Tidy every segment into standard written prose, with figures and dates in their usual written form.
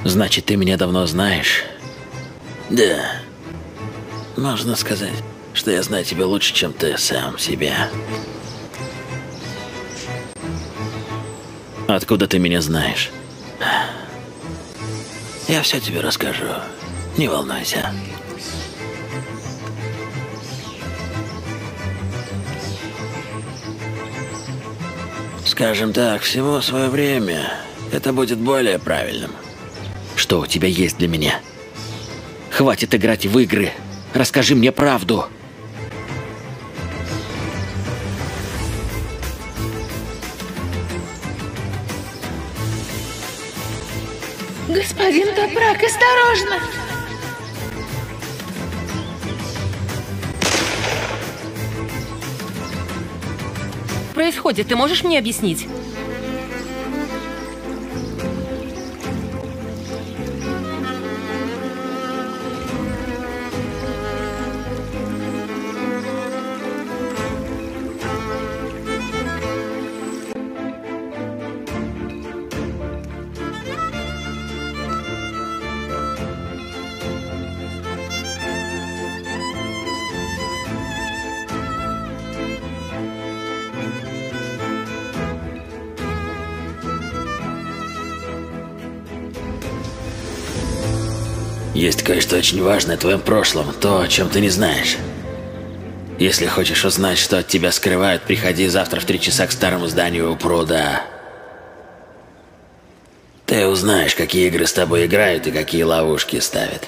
Значит, ты меня давно знаешь? Да. Можно сказать, что я знаю тебя лучше, чем ты сам себя. Откуда ты меня знаешь? Я все тебе расскажу. Не волнуйся. Скажем так, всему свое время. Это будет более правильным. Что у тебя есть для меня? Хватит играть в игры. Расскажи мне правду. Господин Топрак, осторожно! Происходит, ты можешь мне объяснить? Есть кое-что очень важное в твоем прошлом, то, о чем ты не знаешь. Если хочешь узнать, что от тебя скрывают, приходи завтра в 3 часа к старому зданию у пруда. Ты узнаешь, какие игры с тобой играют и какие ловушки ставят.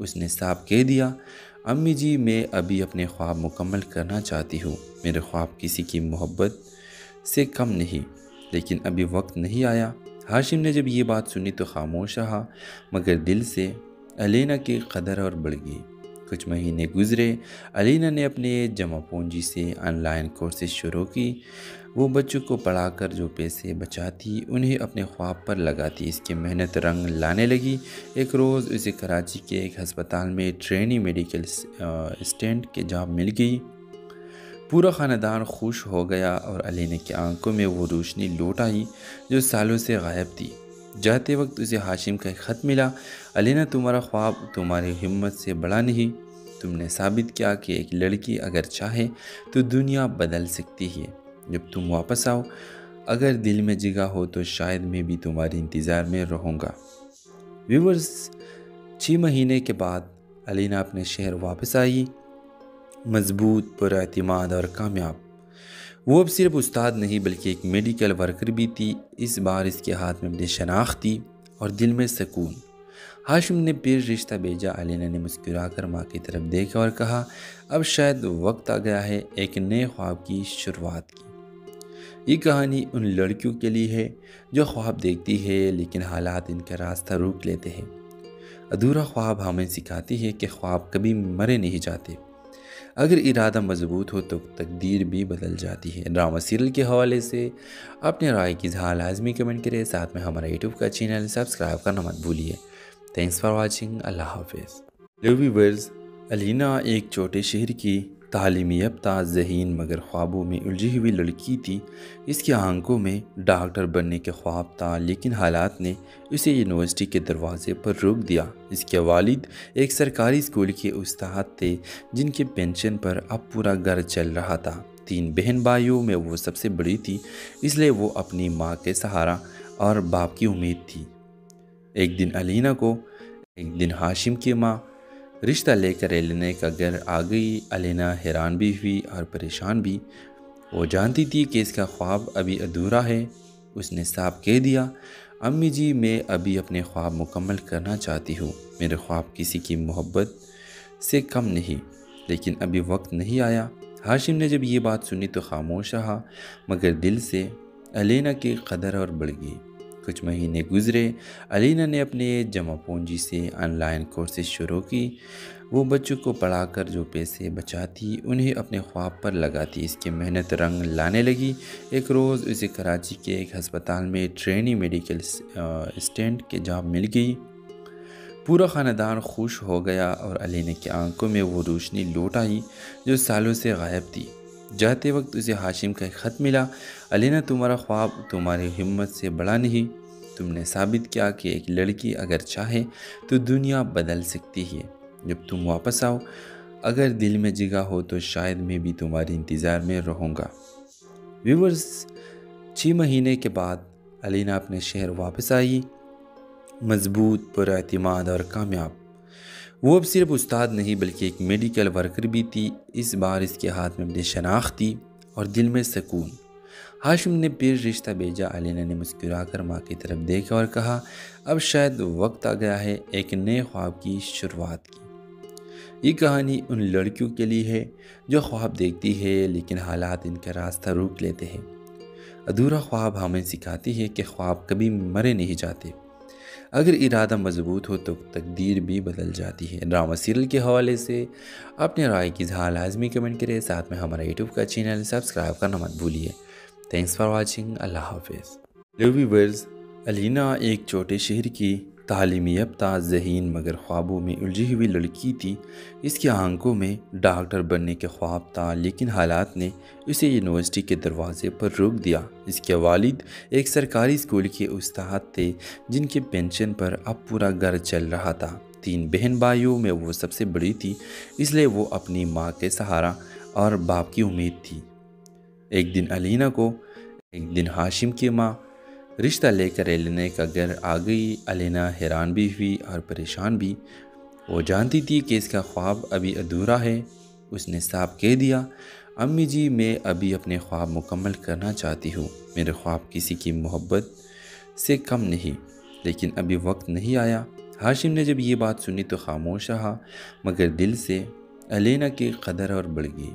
اس نے صاف کہہ دیا، امی جی میں ابھی اپنے خواب مکمل کرنا چاہتی ہوں۔ میرے خواب کسی کی محبت سے کم نہیں، لیکن ابھی وقت نہیں آیا۔ ہاشم نے جب یہ بات سنی تو خاموش رہا، مگر دل سے علینا کی قدر اور بڑھ گئی۔ کچھ مہینے گزرے، علینا نے اپنے جمع پونجی سے آن لائن کورسز شروع کی۔ وہ بچوں کو پڑھا کر جو پیسے بچاتی انہیں اپنے خواب پر لگاتی۔ اس کی محنت رنگ لانے لگی۔ ایک روز اسے کراچی کے ایک ہسپتال میں ٹرینی میڈیکل اسسٹنٹ کی جاب مل گئی۔ پورا خاندان خوش ہو گیا اور علینا کی آنکھوں میں وہ روشنی لوٹ آئی جو سالوں سے غائب تھی۔ جاتے وقت اسے ہاشم کا ایک خط ملا، علینا تمہارا خواب تمہاری ہمت سے بڑا نہیں۔ تم نے ثابت کیا کہ ایک لڑکی اگر چاہے تو دنیا بدل سکتی ہے۔ جب تم واپس آؤ، اگر دل میں جگہ ہو تو شاید میں بھی تمہارے انتظار میں رہوں گا۔ ویورز، 6 مہینے کے بعد علینا اپنے شہر واپس آئی، مضبوط، پر اعتماد اور کامیاب۔ وہ اب صرف استاد نہیں بلکہ ایک میڈیکل ورکر بھی تھی۔ اس بار اس کے ہاتھ میں اپنی شناخت تھی اور دل میں سکون۔ ہاشم نے پھر رشتہ بھیجا۔ علینا نے مسکرا کر ماں کی طرف دیکھا اور کہا، اب شاید وقت آ گیا ہے ایک نئے خواب کی شروعات کی۔ یہ کہانی ان لڑکیوں کے لیے ہے جو خواب دیکھتی ہے لیکن حالات ان کا راستہ روک لیتے ہیں۔ ادھورا خواب ہمیں سکھاتی ہے کہ خواب کبھی مرے نہیں جاتے، اگر ارادہ مضبوط ہو تو تقدیر بھی بدل جاتی ہے۔ ڈرامہ سیریل کے حوالے سے اپنے رائے کی اظہار لازمی کمنٹ کریں، ساتھ میں ہمارا یوٹیوب کا چینل سبسکرائب کرنا مت بھولیے۔ Thanks for watching. اللہ حافظ۔ ہیلو ویورز، علینا ایک چھوٹے شہر کی تعلیم یافتہ، ذہین مگر خوابوں میں الجھی ہوئی لڑکی تھی۔ اس کی آنکھوں میں ڈاکٹر بننے کے خواب تھا، لیکن حالات نے اسے یونیورسٹی کے دروازے پر روک دیا۔ اس کے والد ایک سرکاری اسکول کے استاد تھے جن کے پینشن پر اب پورا گھر چل رہا تھا۔ 3 بہن بھائیوں میں وہ سب سے بڑی تھی، اس لیے وہ اپنی ماں کے سہارا اور باپ کی امید تھی۔ ایک دن ہاشم کی ماں رشتہ لے کر علینا کا گھر آ گئی۔ علینا حیران بھی ہوئی اور پریشان بھی۔ وہ جانتی تھی کہ اس کا خواب ابھی ادھورا ہے۔ اس نے صاف کہہ دیا، امی جی میں ابھی اپنے خواب مکمل کرنا چاہتی ہوں۔ میرے خواب کسی کی محبت سے کم نہیں، لیکن ابھی وقت نہیں آیا۔ ہاشم نے جب یہ بات سنی تو خاموش رہا، مگر دل سے علینا کی قدر اور بڑھ گئی۔ کچھ مہینے گزرے، علینا نے اپنے جمع پونجی سے آن لائن کورسز شروع کی۔ وہ بچوں کو پڑھا کر جو پیسے بچاتی انہیں اپنے خواب پر لگاتی۔ اس کی محنت رنگ لانے لگی۔ ایک روز اسے کراچی کے ایک ہسپتال میں ٹرینی میڈیکل اسسٹنٹ کی جاب مل گئی۔ پورا خاندان خوش ہو گیا اور علینا کی آنکھوں میں وہ روشنی لوٹ آئی جو سالوں سے غائب تھی۔ جاتے وقت اسے ہاشم کا ایک خط ملا، علینا تمہارا خواب تمہاری ہمت سے بڑا نہیں۔ تم نے ثابت کیا کہ ایک لڑکی اگر چاہے تو دنیا بدل سکتی ہے۔ جب تم واپس آؤ، اگر دل میں جگہ ہو تو شاید میں بھی تمہارے انتظار میں رہوں گا۔ ویورز، 6 مہینے کے بعد علینا اپنے شہر واپس آئی، مضبوط، پر اعتماد اور کامیاب۔ وہ اب صرف استاد نہیں بلکہ ایک میڈیکل ورکر بھی تھی۔ اس بار اس کے ہاتھ میں اپنی شناخت تھی اور دل میں سکون۔ ہاشم نے پھر رشتہ بھیجا۔ علینا نے مسکرا کر ماں کی طرف دیکھا اور کہا، اب شاید وقت آ گیا ہے ایک نئے خواب کی شروعات کی۔ یہ کہانی ان لڑکیوں کے لیے ہے جو خواب دیکھتی ہے لیکن حالات ان کا راستہ روک لیتے ہیں۔ ادھورا خواب ہمیں سکھاتی ہے کہ خواب کبھی مرے نہیں جاتے، اگر ارادہ مضبوط ہو تو تقدیر بھی بدل جاتی ہے۔ ڈرامہ سیریل کے حوالے سے اپنے رائے کی اظہار لازمی کمنٹ کریں، ساتھ میں ہمارا یوٹیوب کا چینل سبسکرائب کرنا مت بھولیے۔ Thanks for watching. اللہ حافظ۔ ہیلو ویورز، علینا ایک چھوٹے شہر کی تعلیم یافتہ، ذہین مگر خوابوں میں الجھی ہوئی لڑکی تھی۔ اس کی آنکھوں میں ڈاکٹر بننے کے خواب تھا، لیکن حالات نے اسے یونیورسٹی کے دروازے پر روک دیا۔ اس کے والد ایک سرکاری اسکول کے استاد تھے جن کے پینشن پر اب پورا گھر چل رہا تھا۔ 3 بہن بھائیوں میں وہ سب سے بڑی تھی، اس لیے وہ اپنی ماں کے سہارا اور باپ کی امید تھی۔ ایک دن ہاشم کی ماں رشتہ لے کر علینا کا گھر آ گئی۔ علینا حیران بھی ہوئی اور پریشان بھی۔ وہ جانتی تھی کہ اس کا خواب ابھی ادھورا ہے۔ اس نے صاف کہہ دیا، امی جی میں ابھی اپنے خواب مکمل کرنا چاہتی ہوں۔ میرے خواب کسی کی محبت سے کم نہیں، لیکن ابھی وقت نہیں آیا۔ ہاشم نے جب یہ بات سنی تو خاموش رہا، مگر دل سے علینا کی قدر اور بڑھ گئی۔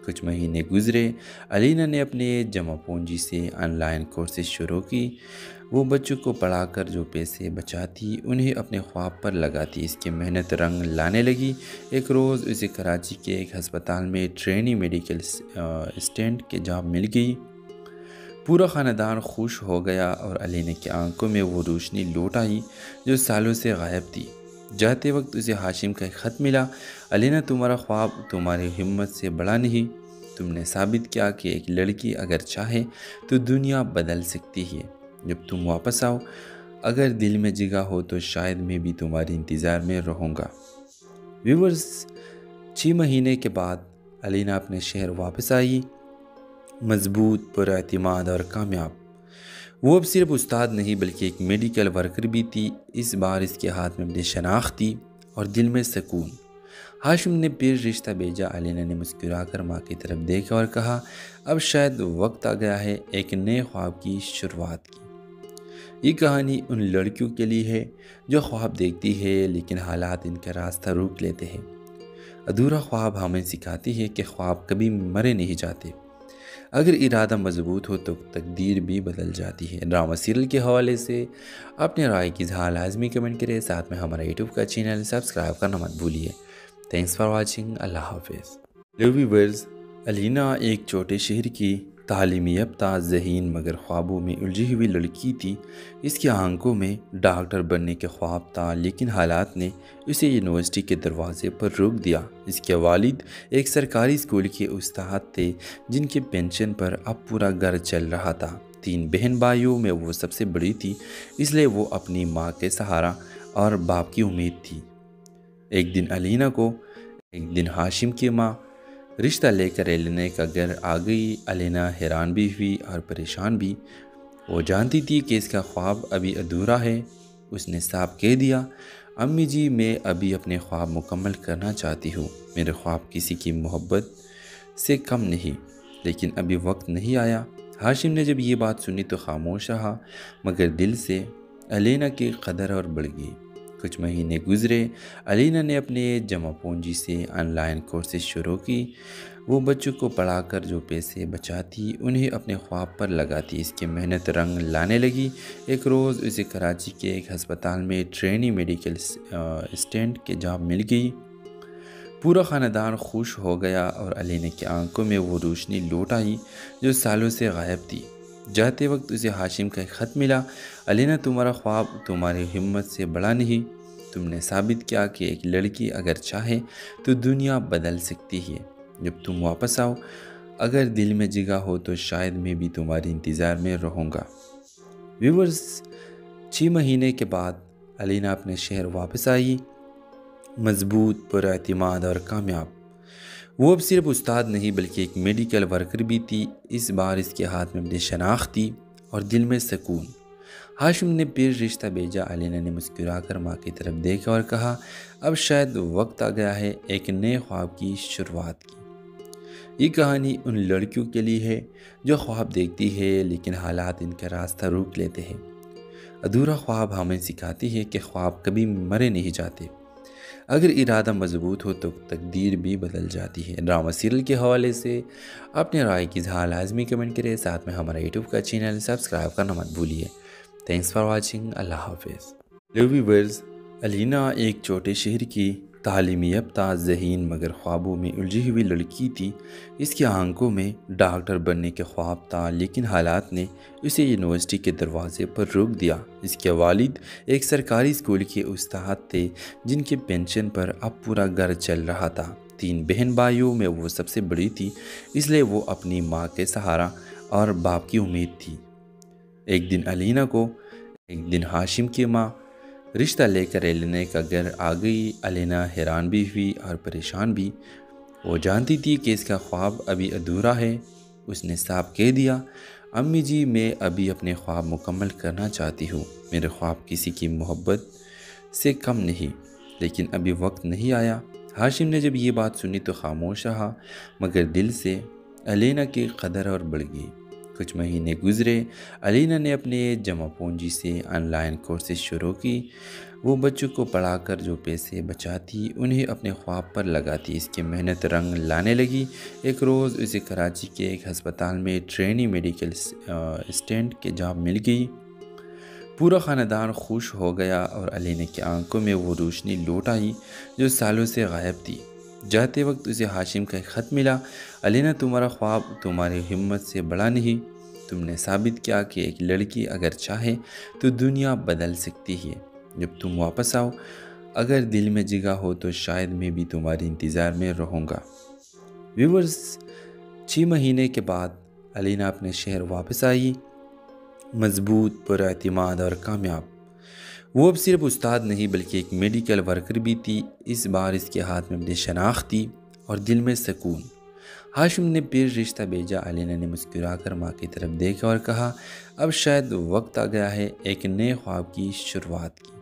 کچھ مہینے گزرے، علینا نے اپنے جمع پونجی سے آن لائن کورسز شروع کی۔ وہ بچوں کو پڑھا کر جو پیسے بچاتی انہیں اپنے خواب پر لگاتی۔ اس کی محنت رنگ لانے لگی۔ ایک روز اسے کراچی کے ایک ہسپتال میں ٹرینی میڈیکل اسسٹنٹ کی جاب مل گئی۔ پورا خاندان خوش ہو گیا اور علینا کی آنکھوں میں وہ روشنی لوٹ آئی جو سالوں سے غائب تھی۔ جاتے وقت اسے ہاشم کا ایک خط ملا۔ علینا، تمہارا خواب تمہاری ہمت سے بڑا نہیں۔ تم نے ثابت کیا کہ ایک لڑکی اگر چاہے تو دنیا بدل سکتی ہے۔ جب تم واپس آؤ، اگر دل میں جگہ ہو تو شاید میں بھی تمہاری انتظار میں رہوں گا۔ ویورز، 6 مہینے کے بعد علینا اپنے شہر واپس آئی، مضبوط، پر اعتماد اور کامیاب۔ وہ اب صرف استاد نہیں بلکہ ایک میڈیکل ورکر بھی تھی۔ اس بار اس کے ہاتھ میں اپنی شناخت تھی اور دل میں سکون۔ ہاشم نے پھر رشتہ بھیجا۔ علینا نے مسکرا کر ماں کی طرف دیکھا اور کہا، اب شاید وقت آ گیا ہے ایک نئے خواب کی شروعات کی۔ یہ کہانی ان لڑکیوں کے لیے ہے جو خواب دیکھتی ہے لیکن حالات ان کا راستہ روک لیتے ہیں۔ ادھورا خواب ہمیں سکھاتی ہے کہ خواب کبھی مرے نہیں جاتے۔ اگر ارادہ مضبوط ہو تو تقدیر بھی بدل جاتی ہے۔ ڈرامہ سیریل کے حوالے سے اپنے رائے کی اظہار لازمی کمنٹ کریں، ساتھ میں ہمارا یوٹیوب کا چینل سبسکرائب کرنا مت بھولیے۔ Thanks for watching. اللہ حافظ۔ ہیلو ویورز، علینا ایک چھوٹے شہر کی تعلیم یافتہ، ذہین مگر خوابوں میں الجھی ہوئی لڑکی تھی۔ اس کی آنکھوں میں ڈاکٹر بننے کے خواب تھا، لیکن حالات نے اسے یونیورسٹی کے دروازے پر روک دیا۔ اس کے والد ایک سرکاری اسکول کے استاد تھے جن کے پینشن پر اب پورا گھر چل رہا تھا۔ 3 بہن بھائیوں میں وہ سب سے بڑی تھی، اس لیے وہ اپنی ماں کے سہارا اور باپ کی امید تھی۔ ایک دن ہاشم کی ماں رشتہ لے کر علینا کا گھر آ گئی۔ علینا حیران بھی ہوئی اور پریشان بھی۔ وہ جانتی تھی کہ اس کا خواب ابھی ادھورا ہے۔ اس نے صاف کہہ دیا، امی جی، میں ابھی اپنے خواب مکمل کرنا چاہتی ہوں۔ میرے خواب کسی کی محبت سے کم نہیں، لیکن ابھی وقت نہیں آیا۔ ہاشم نے جب یہ بات سنی تو خاموش رہا، مگر دل سے علینا کی قدر اور بڑھ گئی۔ کچھ مہینے گزرے، علینا نے اپنے جمع پونجی سے آن لائن کورسز شروع کی۔ وہ بچوں کو پڑھا کر جو پیسے بچاتی انہیں اپنے خواب پر لگاتی۔ اس کی محنت رنگ لانے لگی۔ ایک روز اسے کراچی کے ایک ہسپتال میں ٹرینی میڈیکل اسسٹنٹ کی جاب مل گئی۔ پورا خاندان خوش ہو گیا اور علینا کی آنکھوں میں وہ روشنی لوٹ آئی جو سالوں سے غائب تھی۔ جاتے وقت اسے ہاشم کا ایک خط ملا۔ علینا، تمہارا خواب تمہاری ہمت سے بڑا نہیں۔ تم نے ثابت کیا کہ ایک لڑکی اگر چاہے تو دنیا بدل سکتی ہے۔ جب تم واپس آؤ، اگر دل میں جگہ ہو تو شاید میں بھی تمہاری انتظار میں رہوں گا۔ ویورز، 6 مہینے کے بعد علینا اپنے شہر واپس آئی، مضبوط، پر اعتماد اور کامیاب۔ وہ اب صرف استاد نہیں بلکہ ایک میڈیکل ورکر بھی تھی۔ اس بار اس کے ہاتھ میں اپنی شناخت تھی اور دل میں سکون۔ ہاشم نے پھر رشتہ بھیجا۔ علینا نے مسکرا کر ماں کی طرف دیکھا اور کہا، اب شاید وقت آ گیا ہے ایک نئے خواب کی شروعات کی۔ یہ کہانی ان لڑکیوں کے لیے ہے جو خواب دیکھتی ہے لیکن حالات ان کا راستہ روک لیتے ہیں۔ ادھورا خواب ہمیں سکھاتی ہے کہ خواب کبھی مرے نہیں جاتے۔ اگر ارادہ مضبوط ہو تو تقدیر بھی بدل جاتی ہے۔ ڈرامہ سیریل کے حوالے سے اپنے رائے کی اظہار لازمی کمنٹ کریں، ساتھ میں ہمارا یوٹیوب کا چینل سبسکرائب کرنا مت بھولیے۔ Thanks for watching. اللہ حافظ۔ ہیلو ویورز، علینا ایک چھوٹے شہر کی تعلیم یافتہ، ذہین مگر خوابوں میں الجھی ہوئی لڑکی تھی۔ اس کی آنکھوں میں ڈاکٹر بننے کے خواب تھا، لیکن حالات نے اسے یونیورسٹی کے دروازے پر روک دیا۔ اس کے والد ایک سرکاری اسکول کے استاد تھے جن کے پینشن پر اب پورا گھر چل رہا تھا۔ 3 بہن بھائیوں میں وہ سب سے بڑی تھی، اس لیے وہ اپنی ماں کے سہارا اور باپ کی امید تھی۔ ایک دن ہاشم کی ماں رشتہ لے کر علینا کا گھر آ گئی۔ علینا حیران بھی ہوئی اور پریشان بھی۔ وہ جانتی تھی کہ اس کا خواب ابھی ادھورا ہے۔ اس نے صاف کہہ دیا، امی جی، میں ابھی اپنے خواب مکمل کرنا چاہتی ہوں۔ میرے خواب کسی کی محبت سے کم نہیں، لیکن ابھی وقت نہیں آیا۔ ہاشم نے جب یہ بات سنی تو خاموش رہا، مگر دل سے علینا کی قدر اور بڑھ گئی۔ کچھ مہینے گزرے، علینا نے اپنے جمع پونجی سے آن لائن کورسز شروع کی۔ وہ بچوں کو پڑھا کر جو پیسے بچاتی انہیں اپنے خواب پر لگاتی۔ اس کی محنت رنگ لانے لگی۔ ایک روز اسے کراچی کے ایک ہسپتال میں ٹرینی میڈیکل اسسٹنٹ کی جاب مل گئی۔ پورا خاندان خوش ہو گیا اور علینا کی آنکھوں میں وہ روشنی لوٹ آئی جو سالوں سے غائب تھی۔ جاتے وقت اسے ہاشم کا ایک خط ملا۔ علینا، تمہارا خواب تمہاری ہمت سے بڑا نہیں۔ تم نے ثابت کیا کہ ایک لڑکی اگر چاہے تو دنیا بدل سکتی ہے۔ جب تم واپس آؤ، اگر دل میں جگہ ہو تو شاید میں بھی تمہارے انتظار میں رہوں گا۔ ویورز، 6 مہینے کے بعد علینا اپنے شہر واپس آئی، مضبوط، پر اعتماد اور کامیاب۔ وہ اب صرف استاد نہیں بلکہ ایک میڈیکل ورکر بھی تھی۔ اس بار اس کے ہاتھ میں اپنی شناخت تھی اور دل میں سکون۔ ہاشم نے پھر رشتہ بھیجا۔ علینا نے مسکرا کر ماں کی طرف دیکھا اور کہا، اب شاید وقت آ گیا ہے ایک نئے خواب کی شروعات کی۔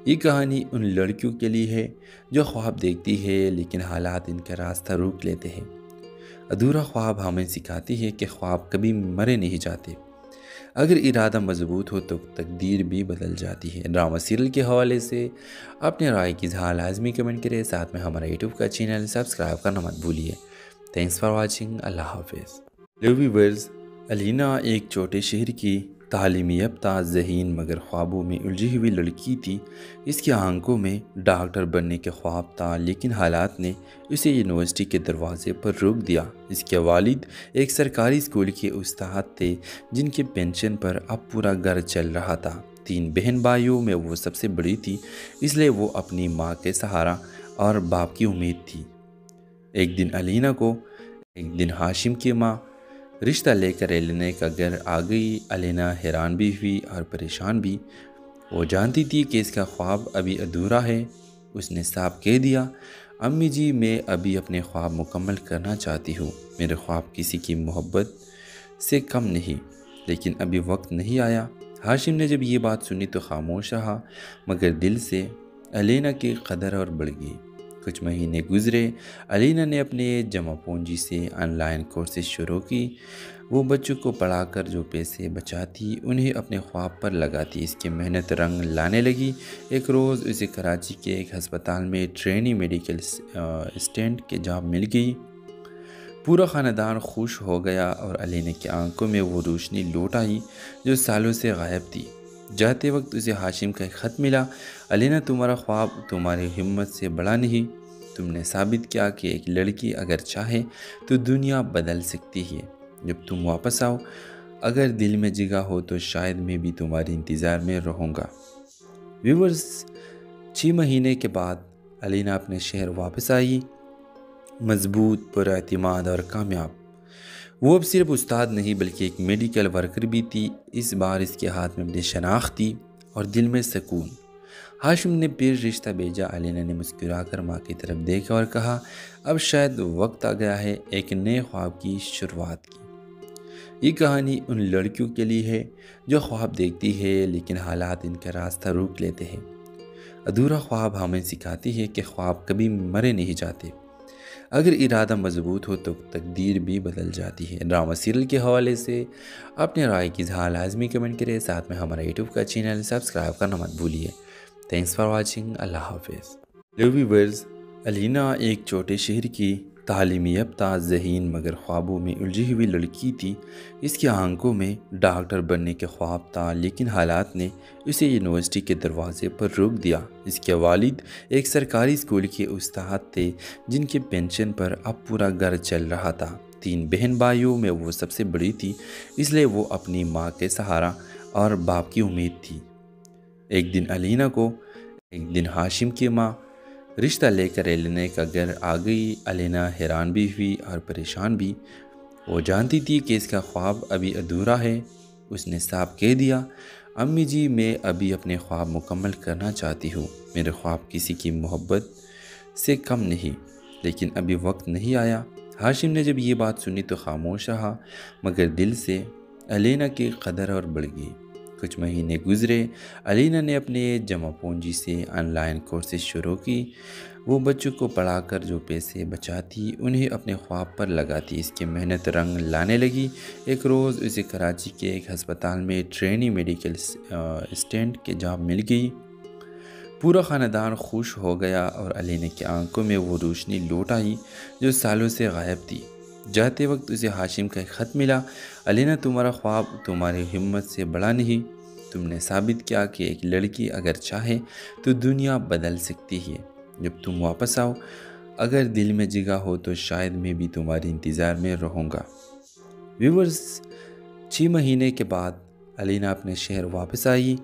یہ کہانی ان لڑکیوں کے لیے ہے جو خواب دیکھتی ہے لیکن حالات ان کا راستہ روک لیتے ہیں۔ ادھورا خواب ہمیں سکھاتی ہے کہ خواب کبھی مرے نہیں جاتے۔ اگر ارادہ مضبوط ہو تو تقدیر بھی بدل جاتی ہے۔ ڈرامہ سیریل کے حوالے سے اپنے رائے کی اظہار لازمی کمنٹ کریں، ساتھ میں ہمارا یوٹیوب کا چینل سبسکرائب کرنا مت بھولیے۔ Thanks for watching. اللہ حافظ۔ ہیلو ویورز، علینا ایک چھوٹے شہر کی تعلیمی یافتہ، ذہین مگر خوابوں میں الجھی ہوئی لڑکی تھی۔ اس کی آنکھوں میں ڈاکٹر بننے کے خواب تھا لیکن حالات نے اسے یونیورسٹی کے دروازے پر روک دیا۔ اس کے والد ایک سرکاری اسکول کے استاد تھے جن کے پینشن پر اب پورا گھر چل رہا تھا۔ 3 بہن بھائیوں میں وہ سب سے بڑی تھی، اس لیے وہ اپنی ماں کے سہارا اور باپ کی امید تھی۔ ایک دن ہاشم کی ماں رشتہ لے کر علینا کا گھر آ گئی۔ علینا حیران بھی ہوئی اور پریشان بھی۔ وہ جانتی تھی کہ اس کا خواب ابھی ادھورا ہے۔ اس نے صاف کہہ دیا، امی جی، میں ابھی اپنے خواب مکمل کرنا چاہتی ہوں۔ میرے خواب کسی کی محبت سے کم نہیں، لیکن ابھی وقت نہیں آیا۔ ہاشم نے جب یہ بات سنی تو خاموش رہا، مگر دل سے علینا کی قدر اور بڑھ گئی۔ کچھ مہینے گزرے، علینا نے اپنے جمع پونجی سے آن لائن کورسز شروع کی۔ وہ بچوں کو پڑھا کر جو پیسے بچاتی انہیں اپنے خواب پر لگاتی۔ اس کی محنت رنگ لانے لگی۔ ایک روز اسے کراچی کے ایک ہسپتال میں ٹرینی میڈیکل اسسٹنٹ کی جاب مل گئی۔ پورا خاندان خوش ہو گیا اور علینا کی آنکھوں میں وہ روشنی لوٹ آئی جو سالوں سے غائب تھی۔ جاتے وقت اسے ہاشم کا ایک خط ملا۔ علینا، تمہارا خواب تمہاری ہمت سے بڑا نہیں۔ تم نے ثابت کیا کہ ایک لڑکی اگر چاہے تو دنیا بدل سکتی ہے۔ جب تم واپس آؤ، اگر دل میں جگہ ہو تو شاید میں بھی تمہارے انتظار میں رہوں گا۔ ویورز، 6 مہینے کے بعد علینا اپنے شہر واپس آئی، مضبوط، پر اعتماد اور کامیاب۔ وہ اب صرف استاد نہیں بلکہ ایک میڈیکل ورکر بھی تھی۔ اس بار اس کے ہاتھ میں اپنی شناخت تھی اور دل میں سکون۔ ہاشم نے پھر رشتہ بھیجا۔ علینا نے مسکرا کر ماں کی طرف دیکھا اور کہا، اب شاید وقت آ گیا ہے ایک نئے خواب کی شروعات کی۔ یہ کہانی ان لڑکیوں کے لیے ہے جو خواب دیکھتی ہے لیکن حالات ان کا راستہ روک لیتے ہیں۔ ادھورا خواب ہمیں سکھاتی ہے کہ خواب کبھی مرے نہیں جاتے۔ اگر ارادہ مضبوط ہو تو تقدیر بھی بدل جاتی ہے۔ ڈرامہ سیریل کے حوالے سے اپنے رائے کی اظہار لازمی کمنٹ کریں، ساتھ میں ہمارا یوٹیوب کا چینل سبسکرائب کرنا مت بھولیے۔ Thanks for watching. اللہ حافظ۔ ہیلو ویورز، علینا ایک چھوٹے شہر کی تعلیمی یافتہ، ذہین مگر خوابوں میں الجھی ہوئی لڑکی تھی۔ اس کی آنکھوں میں ڈاکٹر بننے کے خواب تھا لیکن حالات نے اسے یونیورسٹی کے دروازے پر روک دیا۔ اس کے والد ایک سرکاری اسکول کے استاد تھے جن کے پینشن پر اب پورا گھر چل رہا تھا۔ 3 بہن بھائیوں میں وہ سب سے بڑی تھی، اس لیے وہ اپنی ماں کے سہارا اور باپ کی امید تھی۔ ایک دن ہاشم کی ماں رشتہ لے کر علینا کا گھر آ گئی۔ علینا حیران بھی ہوئی اور پریشان بھی۔ وہ جانتی تھی کہ اس کا خواب ابھی ادھورا ہے۔ اس نے صاف کہہ دیا، امی جی، میں ابھی اپنے خواب مکمل کرنا چاہتی ہوں۔ میرے خواب کسی کی محبت سے کم نہیں، لیکن ابھی وقت نہیں آیا۔ ہاشم نے جب یہ بات سنی تو خاموش رہا، مگر دل سے علینا کی قدر اور بڑھ گئی۔ کچھ مہینے گزرے، علینا نے اپنے جمع پونجی سے آن لائن کورسز شروع کی۔ وہ بچوں کو پڑھا کر جو پیسے بچاتی انہیں اپنے خواب پر لگاتی۔ اس کی محنت رنگ لانے لگی۔ ایک روز اسے کراچی کے ایک ہسپتال میں ٹرینی میڈیکل اسسٹنٹ کی جاب مل گئی۔ پورا خاندان خوش ہو گیا اور علینا کی آنکھوں میں وہ روشنی لوٹ آئی جو سالوں سے غائب تھی۔ جاتے وقت اسے ہاشم کا ایک خط ملا۔ علینا، تمہارا خواب تمہاری ہمت سے بڑا نہیں۔ تم نے ثابت کیا کہ ایک لڑکی اگر چاہے تو دنیا بدل سکتی ہے۔ جب تم واپس آؤ، اگر دل میں جگہ ہو تو شاید میں بھی تمہارے انتظار میں رہوں گا۔ ویورز، 6 مہینے کے بعد علینا اپنے شہر واپس آئی،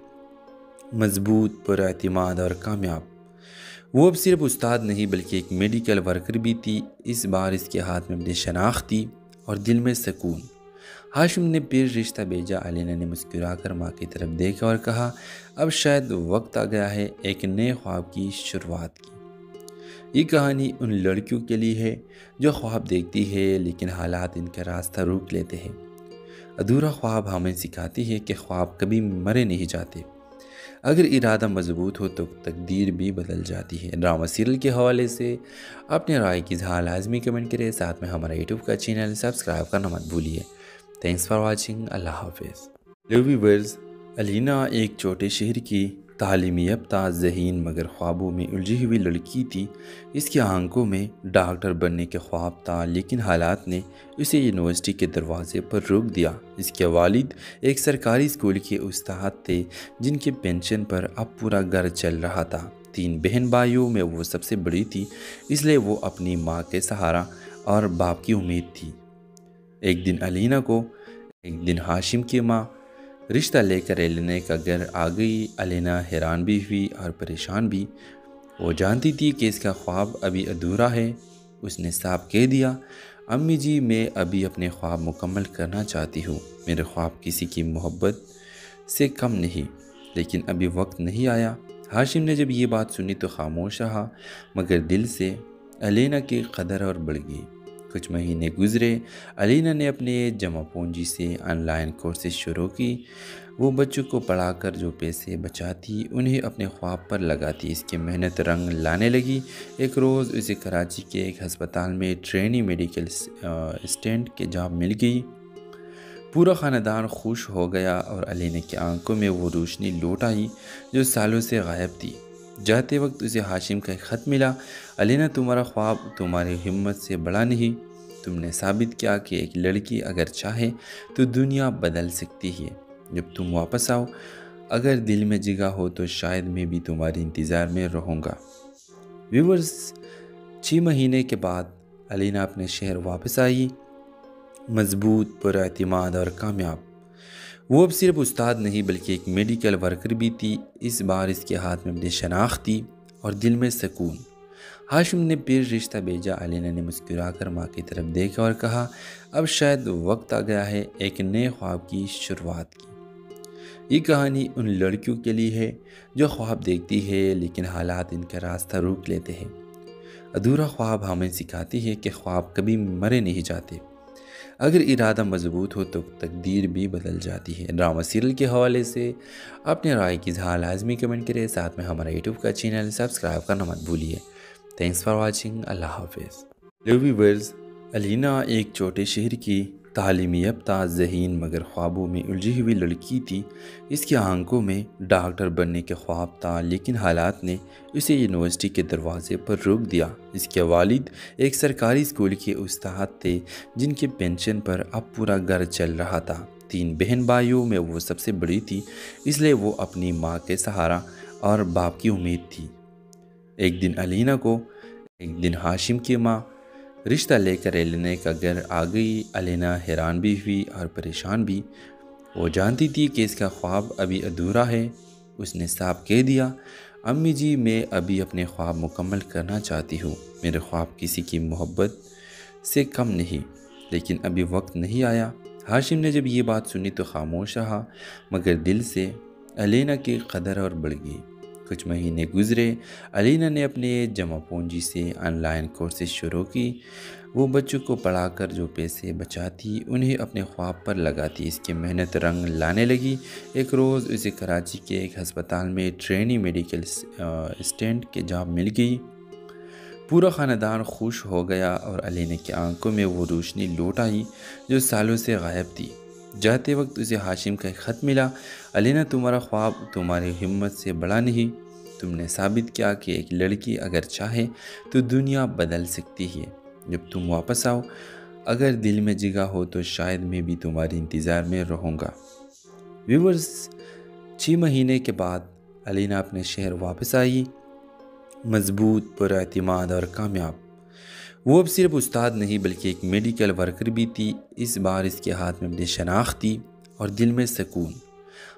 مضبوط، پر اعتماد اور کامیاب۔ وہ اب صرف استاد نہیں بلکہ ایک میڈیکل ورکر بھی تھی۔ اس بار اس کے ہاتھ میں اپنی شناخت تھی اور دل میں سکون۔ ہاشم نے پھر رشتہ بھیجا۔ علینا نے مسکرا کر ماں کی طرف دیکھا اور کہا، اب شاید وقت آ گیا ہے ایک نئے خواب کی شروعات کی۔ یہ کہانی ان لڑکیوں کے لیے ہے جو خواب دیکھتی ہے لیکن حالات ان کا راستہ روک لیتے ہیں۔ ادھورا خواب ہمیں سکھاتی ہے کہ خواب کبھی مرے نہیں جاتے۔ اگر ارادہ مضبوط ہو تو تقدیر بھی بدل جاتی ہے۔ ڈرامہ سیریل کے حوالے سے اپنے رائے کی اظہار لازمی کمنٹ کریں، ساتھ میں ہمارا یوٹیوب کا چینل سبسکرائب کرنا مت بھولیے۔ Thanks for watching. اللہ حافظ۔ ہیلو ویورز، علینا ایک چھوٹے شہر کی تعلیم یافتہ، ذہین مگر خوابوں میں الجھی ہوئی لڑکی تھی۔ اس کی آنکھوں میں ڈاکٹر بننے کے خواب تھا لیکن حالات نے اسے یونیورسٹی کے دروازے پر روک دیا۔ اس کے والد ایک سرکاری اسکول کے استاد تھے جن کے پینشن پر اب پورا گھر چل رہا تھا۔ 3 بہن بھائیوں میں وہ سب سے بڑی تھی، اس لیے وہ اپنی ماں کے سہارا اور باپ کی امید تھی۔ ایک دن ہاشم کی ماں رشتہ لے کر علینا کا گھر آ گئی۔ علینا حیران بھی ہوئی اور پریشان بھی۔ وہ جانتی تھی کہ اس کا خواب ابھی ادھورا ہے۔ اس نے صاف کہہ دیا، امی جی، میں ابھی اپنے خواب مکمل کرنا چاہتی ہوں۔ میرے خواب کسی کی محبت سے کم نہیں، لیکن ابھی وقت نہیں آیا۔ ہاشم نے جب یہ بات سنی تو خاموش رہا، مگر دل سے علینا کی قدر اور بڑھ گئی۔ کچھ مہینے گزرے۔ علینا نے اپنے جمع پونجی سے آن لائن کورسز شروع کی۔ وہ بچوں کو پڑھا کر جو پیسے بچاتی انہیں اپنے خواب پر لگاتی۔ اس کی محنت رنگ لانے لگی۔ ایک روز اسے کراچی کے ایک ہسپتال میں ٹرینی میڈیکل اسسٹنٹ کی جاب مل گئی۔ پورا خاندان خوش ہو گیا اور علینا کی آنکھوں میں وہ روشنی لوٹ آئی جو سالوں سے غائب تھی۔ جاتے وقت اسے ہاشم کا ایک خط ملا۔ علینا، تمہارا خواب تمہاری ہمت سے بڑا نہیں۔ تم نے ثابت کیا کہ ایک لڑکی اگر چاہے تو دنیا بدل سکتی ہے۔ جب تم واپس آؤ، اگر دل میں جگہ ہو تو شاید میں بھی تمہارے انتظار میں رہوں گا۔ ویورز، 6 مہینے کے بعد علینا اپنے شہر واپس آئی، مضبوط، پر اعتماد اور کامیاب۔ وہ اب صرف استاد نہیں بلکہ ایک میڈیکل ورکر بھی تھی۔ اس بار اس کے ہاتھ میں اپنی شناخت تھی اور دل میں سکون۔ ہاشم نے پھر رشتہ بھیجا۔ علینا نے مسکرا کر ماں کی طرف دیکھا اور کہا، اب شاید وقت آ گیا ہے ایک نئے خواب کی شروعات کی۔ یہ کہانی ان لڑکیوں کے لیے ہے جو خواب دیکھتی ہے لیکن حالات ان کا راستہ روک لیتے ہیں۔ ادھورا خواب ہمیں سکھاتی ہے کہ خواب کبھی مرے نہیں جاتے۔ اگر ارادہ مضبوط ہو تو تقدیر بھی بدل جاتی ہے۔ ڈرامہ سیریل کے حوالے سے اپنے رائے کی اظہار لازمی کمنٹ کریں، ساتھ میں ہمارا یوٹیوب کا چینل سبسکرائب کرنا مت بھولیے۔ Thanks for watching. اللہ حافظ۔ ہیلو ویورز، علینا ایک چھوٹے شہر کی تعلیم یافتہ، ذہین مگر خوابوں میں الجھی ہوئی لڑکی تھی۔ اس کی آنکھوں میں ڈاکٹر بننے کے خواب تھا لیکن حالات نے اسے یونیورسٹی کے دروازے پر روک دیا۔ اس کے والد ایک سرکاری اسکول کے استاد تھے جن کے پینشن پر اب پورا گھر چل رہا تھا۔ 3 بہن بھائیوں میں وہ سب سے بڑی تھی، اس لیے وہ اپنی ماں کے سہارا اور باپ کی امید تھی۔ ایک دن ہاشم کی ماں رشتہ لے کر علینا کا گھر آ گئی۔ علینا حیران بھی ہوئی اور پریشان بھی۔ وہ جانتی تھی کہ اس کا خواب ابھی ادھورا ہے۔ اس نے صاف کہہ دیا، امی جی، میں ابھی اپنے خواب مکمل کرنا چاہتی ہوں۔ میرے خواب کسی کی محبت سے کم نہیں، لیکن ابھی وقت نہیں آیا۔ ہاشم نے جب یہ بات سنی تو خاموش رہا، مگر دل سے علینا کی قدر اور بڑھ گئی۔ کچھ مہینے گزرے۔ علینا نے اپنے جمع پونجی سے آن لائن کورسز شروع کی۔ وہ بچوں کو پڑھا کر جو پیسے بچاتی انہیں اپنے خواب پر لگاتی۔ اس کی محنت رنگ لانے لگی۔ ایک روز اسے کراچی کے ایک ہسپتال میں ٹرینی میڈیکل اسسٹنٹ کی جاب مل گئی۔ پورا خاندان خوش ہو گیا اور علینا کی آنکھوں میں وہ روشنی لوٹ آئی جو سالوں سے غائب تھی۔ جاتے وقت اسے ہاشم کا ایک خط ملا۔ علینا، تمہارا خواب تمہاری ہمت سے بڑا نہیں۔ تم نے ثابت کیا کہ ایک لڑکی اگر چاہے تو دنیا بدل سکتی ہے۔ جب تم واپس آؤ، اگر دل میں جگہ ہو تو شاید میں بھی تمہاری انتظار میں رہوں گا۔ ویورز، 6 مہینے کے بعد علینا اپنے شہر واپس آئی، مضبوط، پر اعتماد اور کامیاب۔ وہ اب صرف استاد نہیں بلکہ ایک میڈیکل ورکر بھی تھی۔ اس بار اس کے ہاتھ میں اپنی شناخت تھی اور دل میں سکون۔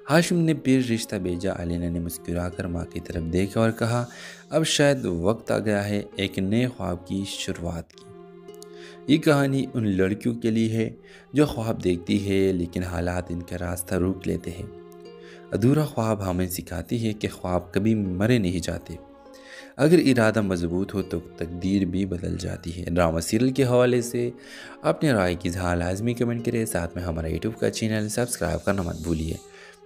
ہاشم نے پھر رشتہ بھیجا۔ علینا نے مسکرا کر ماں کی طرف دیکھا اور کہا، اب شاید وقت آ گیا ہے ایک نئے خواب کی شروعات کی۔ یہ کہانی ان لڑکیوں کے لیے ہے جو خواب دیکھتی ہے لیکن حالات ان کا راستہ روک لیتے ہیں۔ ادھورا خواب ہمیں سکھاتی ہے کہ خواب کبھی مرے نہیں جاتے۔ اگر ارادہ مضبوط ہو تو تقدیر بھی بدل جاتی ہے۔ ڈرامہ سیریل کے حوالے سے اپنے رائے کی اظہار لازمی کمنٹ کریں، ساتھ میں ہمارا یوٹیوب کا چینل سبسکرائب کرنا مت بھولیے۔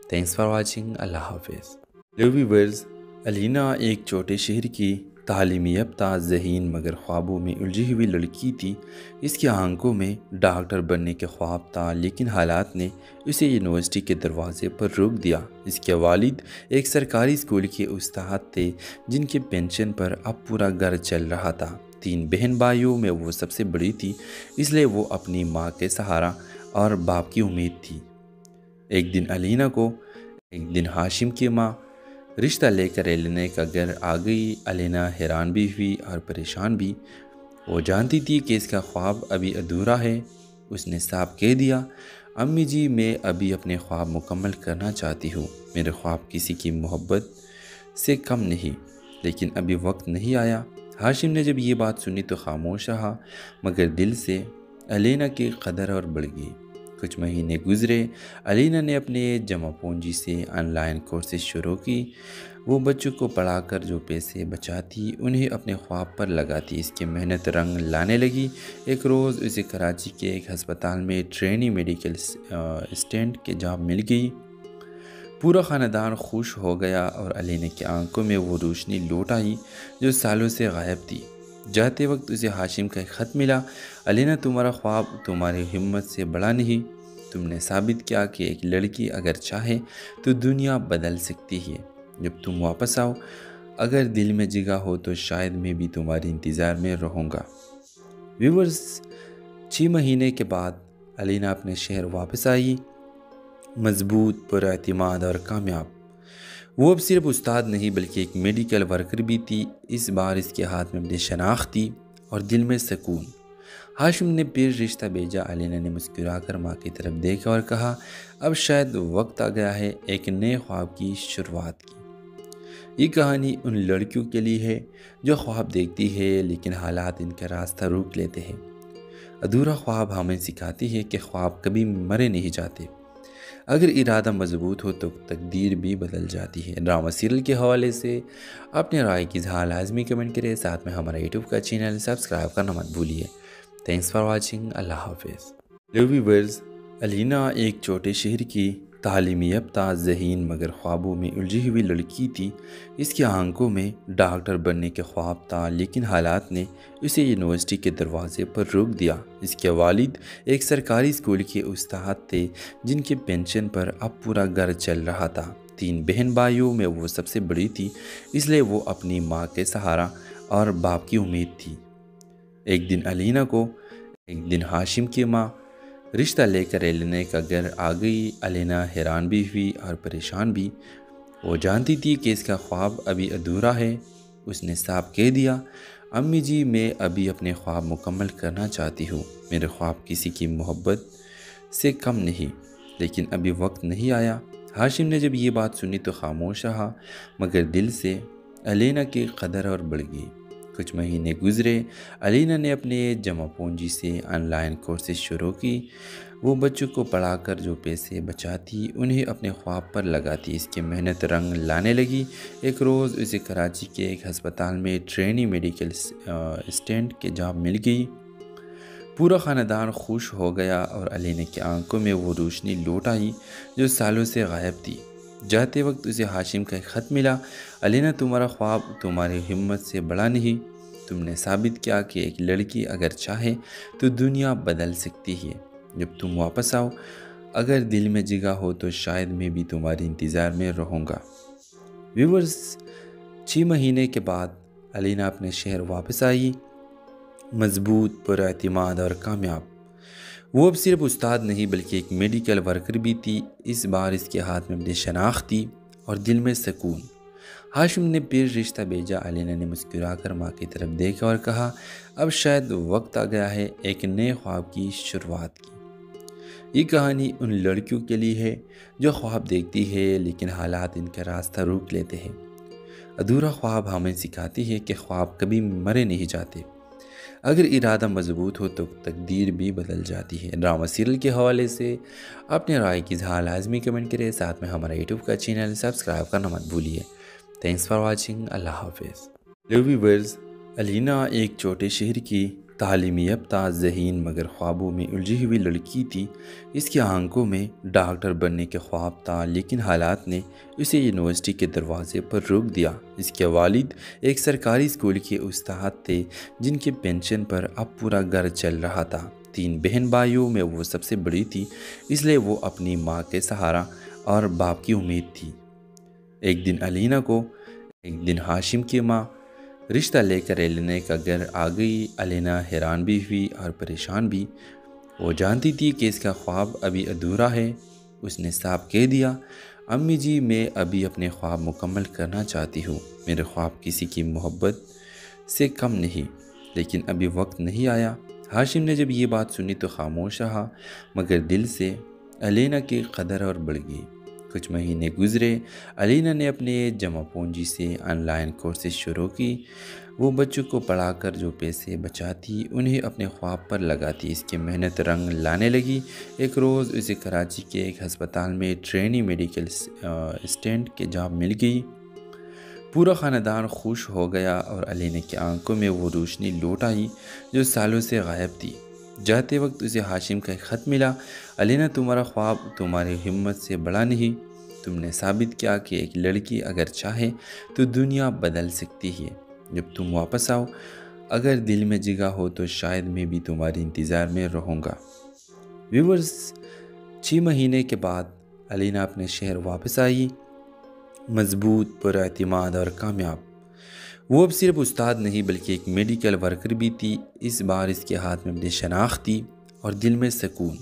Thanks for watching. اللہ حافظ۔ ہیلو ویورز، علینا ایک چھوٹے شہر کی تعلیم یافتہ، ذہین مگر خوابوں میں الجھی ہوئی لڑکی تھی۔ اس کی آنکھوں میں ڈاکٹر بننے کے خواب تھا، لیکن حالات نے اسے یونیورسٹی کے دروازے پر روک دیا۔ اس کے والد ایک سرکاری اسکول کے استاد تھے جن کے پینشن پر اب پورا گھر چل رہا تھا۔ 3 بہن بھائیوں میں وہ سب سے بڑی تھی، اس لیے وہ اپنی ماں کے سہارا اور باپ کی امید تھی۔ ایک دن ہاشم کی ماں رشتہ لے کر علینا کا گھر آ گئی۔ علینا حیران بھی ہوئی اور پریشان بھی۔ وہ جانتی تھی کہ اس کا خواب ابھی ادھورا ہے۔ اس نے صاف کہہ دیا، امی جی، میں ابھی اپنے خواب مکمل کرنا چاہتی ہوں۔ میرے خواب کسی کی محبت سے کم نہیں، لیکن ابھی وقت نہیں آیا۔ ہاشم نے جب یہ بات سنی تو خاموش رہا، مگر دل سے علینا کی قدر اور بڑھ گئی۔ کچھ مہینے گزرے۔ علینا نے اپنے جمع پونجی سے آن لائن کورسز شروع کی۔ وہ بچوں کو پڑھا کر جو پیسے بچاتی انہیں اپنے خواب پر لگاتی۔ اس کی محنت رنگ لانے لگی۔ ایک روز اسے کراچی کے ایک ہسپتال میں ٹرینی میڈیکل اسسٹنٹ کی جاب مل گئی۔ پورا خاندان خوش ہو گیا اور علینا کی آنکھوں میں وہ روشنی لوٹ آئی جو سالوں سے غائب تھی۔ جاتے وقت اسے ہاشم کا ایک خط ملا۔ علینا، تمہارا خواب تمہاری ہمت سے بڑا نہیں۔ تم نے ثابت کیا کہ ایک لڑکی اگر چاہے تو دنیا بدل سکتی ہے۔ جب تم واپس آؤ، اگر دل میں جگہ ہو تو شاید میں بھی تمہاری انتظار میں رہوں گا۔ ویورز، 6 مہینے کے بعد علینا اپنے شہر واپس آئی، مضبوط، پر اعتماد اور کامیاب۔ وہ اب صرف استاد نہیں بلکہ ایک میڈیکل ورکر بھی تھی۔ اس بار اس کے ہاتھ میں اپنی شناخت تھی اور دل میں سکون۔ ہاشم نے پھر رشتہ بھیجا۔ علینا نے مسکرا کر ماں کی طرف دیکھا اور کہا، اب شاید وقت آ گیا ہے ایک نئے خواب کی شروعات کی۔ یہ کہانی ان لڑکیوں کے لیے ہے جو خواب دیکھتی ہے لیکن حالات ان کا راستہ روک لیتے ہیں۔ ادھورا خواب ہمیں سکھاتی ہے کہ خواب کبھی مرے نہیں جاتے۔ اگر ارادہ مضبوط ہو تو تقدیر بھی بدل جاتی ہے۔ ڈرامہ سیریل کے حوالے سے اپنے رائے کی اظہار لازمی کمنٹ کریں، ساتھ میں ہمارا یوٹیوب کا چینل سبسکرائب کرنا مت بھولیے۔ Thanks for watching. اللہ حافظ۔ ہیلو ویورز، علینا ایک چھوٹے شہر کی تعلیم یافتہ، ذہین مگر خوابوں میں الجھی ہوئی لڑکی تھی۔ اس کی آنکھوں میں ڈاکٹر بننے کے خواب تھا، لیکن حالات نے اسے یونیورسٹی کے دروازے پر روک دیا۔ اس کے والد ایک سرکاری اسکول کے استاد تھے جن کے پینشن پر اب پورا گھر چل رہا تھا۔ 3 بہن بھائیوں میں وہ سب سے بڑی تھی، اس لیے وہ اپنی ماں کے سہارا اور باپ کی امید تھی۔ ایک دن ہاشم کی ماں رشتہ لے کر علینا کا گھر آ گئی۔ علینا حیران بھی ہوئی اور پریشان بھی۔ وہ جانتی تھی کہ اس کا خواب ابھی ادھورا ہے۔ اس نے صاف کہہ دیا، امی جی، میں ابھی اپنے خواب مکمل کرنا چاہتی ہوں۔ میرے خواب کسی کی محبت سے کم نہیں، لیکن ابھی وقت نہیں آیا۔ ہاشم نے جب یہ بات سنی تو خاموش رہا، مگر دل سے علینا کی قدر اور بڑھ گئی۔ کچھ مہینے گزرے۔ علینا نے اپنے جمع پونجی سے آن لائن کورسز شروع کی۔ وہ بچوں کو پڑھا کر جو پیسے بچاتی انہیں اپنے خواب پر لگاتی۔ اس کی محنت رنگ لانے لگی۔ ایک روز اسے کراچی کے ایک ہسپتال میں ٹرینی میڈیکل اسسٹنٹ کی جاب مل گئی۔ پورا خاندان خوش ہو گیا اور علینا کی آنکھوں میں وہ روشنی لوٹ آئی جو سالوں سے غائب تھی۔ جاتے وقت اسے ہاشم کا ایک خط ملا۔ علینا، تمہارا خواب تمہاری ہمت سے بڑا نہیں۔ تم نے ثابت کیا کہ ایک لڑکی اگر چاہے تو دنیا بدل سکتی ہے۔ جب تم واپس آؤ، اگر دل میں جگہ ہو تو شاید میں بھی تمہارے انتظار میں رہوں گا۔ ویورز، 6 مہینے کے بعد علینا اپنے شہر واپس آئی، مضبوط، پر اعتماد اور کامیاب۔ وہ اب صرف استاد نہیں بلکہ ایک میڈیکل ورکر بھی تھی۔ اس بار اس کے ہاتھ میں اپنی شناخت تھی اور دل میں سکون۔ ہاشم نے پھر رشتہ بھیجا۔ علینا نے مسکرا کر ماں کی طرف دیکھا اور کہا، اب شاید وقت آ گیا ہے ایک نئے خواب کی شروعات کی۔ یہ کہانی ان لڑکیوں کے لیے ہے جو خواب دیکھتی ہے لیکن حالات ان کا راستہ روک لیتے ہیں۔ ادھورا خواب ہمیں سکھاتی ہے کہ خواب کبھی مرے نہیں جاتے، اگر ارادہ مضبوط ہو تو تقدیر بھی بدل جاتی ہے۔ ڈرامہ سیریل کے حوالے سے اپنے رائے کی اظہار لازمی کمنٹ کریں، ساتھ میں ہمارا یوٹیوب کا چینل سبسکرائب کرنا مت بھولیے۔ Thanks for watching. اللہ حافظ۔ ہیلو ویورز، علینا ایک چھوٹے شہر کی تعلیم یافتہ، ذہین مگر خوابوں میں الجھی ہوئی لڑکی تھی۔ اس کی آنکھوں میں ڈاکٹر بننے کے خواب تھا، لیکن حالات نے اسے یونیورسٹی کے دروازے پر روک دیا۔ اس کے والد ایک سرکاری اسکول کے استاد تھے جن کے پینشن پر اب پورا گھر چل رہا تھا۔ 3 بہن بھائیوں میں وہ سب سے بڑی تھی، اس لیے وہ اپنی ماں کے سہارا اور باپ کی امید تھی۔ ایک دن ہاشم کی ماں رشتہ لے کر علینا کا گھر آ گئی۔ علینا حیران بھی ہوئی اور پریشان بھی۔ وہ جانتی تھی کہ اس کا خواب ابھی ادھورا ہے۔ اس نے صاف کہہ دیا، امی جی، میں ابھی اپنے خواب مکمل کرنا چاہتی ہوں۔ میرے خواب کسی کی محبت سے کم نہیں، لیکن ابھی وقت نہیں آیا۔ ہاشم نے جب یہ بات سنی تو خاموش رہا، مگر دل سے علینا کی قدر اور بڑھ گئی۔ کچھ مہینے گزرے۔ علینا نے اپنے جمع پونجی سے آن لائن کورسز شروع کی۔ وہ بچوں کو پڑھا کر جو پیسے بچاتی انہیں اپنے خواب پر لگاتی۔ اس کی محنت رنگ لانے لگی۔ ایک روز اسے کراچی کے ایک ہسپتال میں ٹرینی میڈیکل اسسٹنٹ کی جاب مل گئی۔ پورا خاندان خوش ہو گیا اور علینا کی آنکھوں میں وہ روشنی لوٹ آئی جو سالوں سے غائب تھی۔ جاتے وقت اسے ہاشم کا ایک خط ملا، علینا، تمہارا خواب تمہاری ہمت سے بڑا نہیں۔ تم نے ثابت کیا کہ ایک لڑکی اگر چاہے تو دنیا بدل سکتی ہے۔ جب تم واپس آؤ، اگر دل میں جگہ ہو تو شاید میں بھی تمہارے انتظار میں رہوں گا۔ ویورز، 6 مہینے کے بعد علینا اپنے شہر واپس آئی، مضبوط، پر اعتماد اور کامیاب۔ وہ اب صرف استاد نہیں بلکہ ایک میڈیکل ورکر بھی تھی۔ اس بار اس کے ہاتھ میں اپنی شناخت تھی اور دل میں سکون۔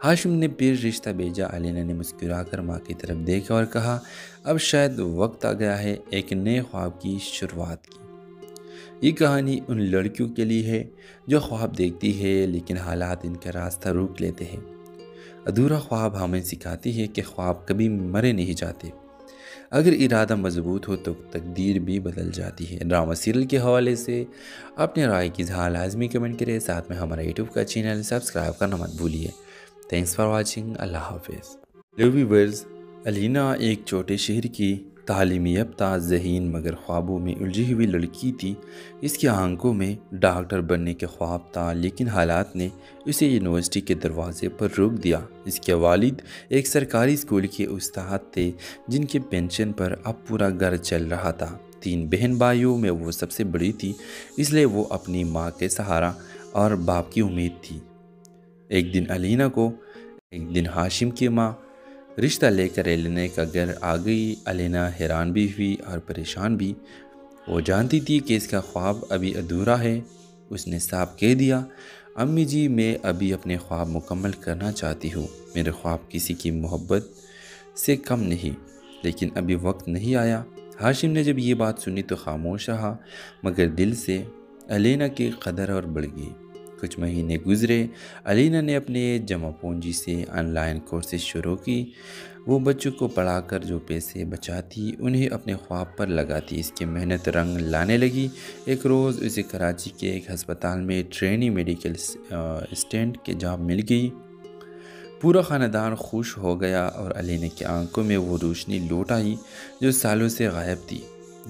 ہاشم نے پھر رشتہ بھیجا۔ علینا نے مسکرا کر ماں کی طرف دیکھا اور کہا، اب شاید وقت آ گیا ہے ایک نئے خواب کی شروعات کی۔ یہ کہانی ان لڑکیوں کے لیے ہے جو خواب دیکھتی ہے لیکن حالات ان کا راستہ روک لیتے ہیں۔ ادھورا خواب ہمیں سکھاتی ہے کہ خواب کبھی مرے نہیں جاتے، اگر ارادہ مضبوط ہو تو تقدیر بھی بدل جاتی ہے۔ ڈرامہ سیریل کے حوالے سے اپنے رائے کی اظہار لازمی کمنٹ کریں، ساتھ میں ہمارا یوٹیوب کا چینل سبسکرائب کرنا مت بھولیے۔ Thanks for watching. اللہ حافظ۔ ہیلو ویورز، علینا ایک چھوٹے شہر کی تعلیم یافتہ، ذہین مگر خوابوں میں الجھی ہوئی لڑکی تھی۔ اس کی آنکھوں میں ڈاکٹر بننے کے خواب تھا، لیکن حالات نے اسے یونیورسٹی کے دروازے پر روک دیا۔ اس کے والد ایک سرکاری اسکول کے استاد تھے جن کے پینشن پر اب پورا گھر چل رہا تھا۔ 3 بہن بھائیوں میں وہ سب سے بڑی تھی، اس لیے وہ اپنی ماں کے سہارا اور باپ کی امید تھی۔ ایک دن ہاشم کی ماں رشتہ لے کر علینا کا گھر آ گئی۔ علینا حیران بھی ہوئی اور پریشان بھی۔ وہ جانتی تھی کہ اس کا خواب ابھی ادھورا ہے۔ اس نے صاف کہہ دیا، امی جی، میں ابھی اپنے خواب مکمل کرنا چاہتی ہوں۔ میرے خواب کسی کی محبت سے کم نہیں، لیکن ابھی وقت نہیں آیا۔ ہاشم نے جب یہ بات سنی تو خاموش رہا، مگر دل سے علینا کی قدر اور بڑھ گئی۔ کچھ مہینے گزرے۔ علینا نے اپنے جمع پونجی سے آن لائن کورسز شروع کی۔ وہ بچوں کو پڑھا کر جو پیسے بچاتی انہیں اپنے خواب پر لگاتی۔ اس کی محنت رنگ لانے لگی۔ ایک روز اسے کراچی کے ایک ہسپتال میں ٹرینی میڈیکل اسسٹنٹ کی جاب مل گئی۔ پورا خاندان خوش ہو گیا اور علینا کی آنکھوں میں وہ روشنی لوٹ آئی جو سالوں سے غائب تھی۔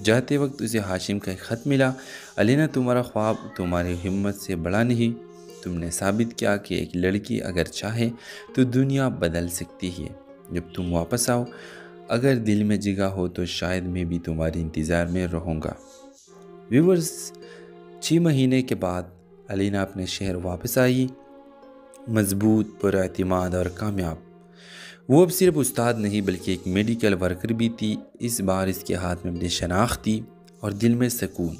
جاتے وقت اسے ہاشم کا ایک خط ملا، علینا، تمہارا خواب تمہاری ہمت سے بڑا نہیں۔ تم نے ثابت کیا کہ ایک لڑکی اگر چاہے تو دنیا بدل سکتی ہے۔ جب تم واپس آؤ، اگر دل میں جگہ ہو تو شاید میں بھی تمہارے انتظار میں رہوں گا۔ ویورز، 6 مہینے کے بعد علینا اپنے شہر واپس آئی، مضبوط، پراعتماد اور کامیاب۔ وہ اب صرف استاد نہیں بلکہ ایک میڈیکل ورکر بھی تھی۔ اس بار اس کے ہاتھ میں اپنی شناخت تھی اور دل میں سکون۔